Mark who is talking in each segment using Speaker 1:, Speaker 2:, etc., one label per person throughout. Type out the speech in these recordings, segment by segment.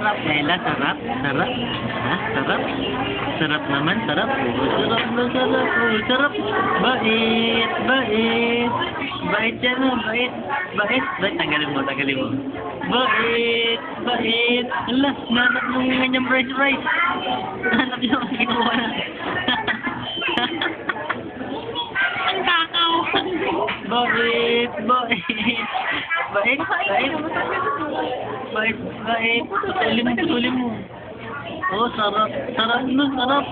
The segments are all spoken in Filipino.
Speaker 1: sarap. Ella, sarap. Sarap. Ha? Sarap. Sarap naman, sarap. Oh, sarap na sarap. Oh, sarap. Bait. Bait. Bait yan, oh. Bait. Bait. Bait. Tanggalin mo, tanggalin mo. Bait. Bait. Ala, nanap mo yung ganyang french fries. Nanap yung kinuha na. Ang takaw. Bait. Bait. Bait. Bait. Bait. Bait. Putulin mo, putulin mo. Oh, sarap. Sarap no, sarap.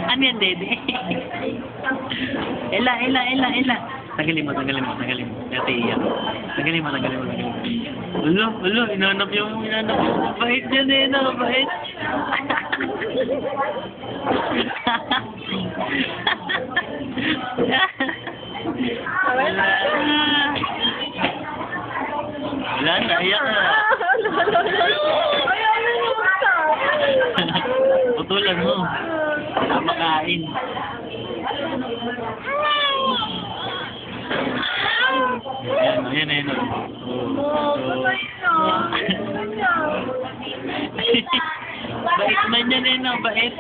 Speaker 1: Ano yan, Dede? Ella. Tagalin mo. Dati iyak. Tagalin mo. Ulo, inanap yung. Bait yan eh, no? Bait. Wala, naiyak na. Putulan mo. Makain. Ayan. Bait man yan eh, no? Bait.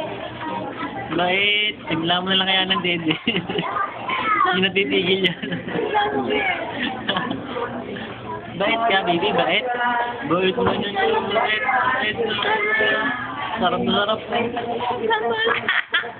Speaker 1: Bait. Simula mo na lang kaya ng Dede. Hindi natitigil yan. Bait ka, baby, bait. Bait mo yan. Bait. Sarap na sarap.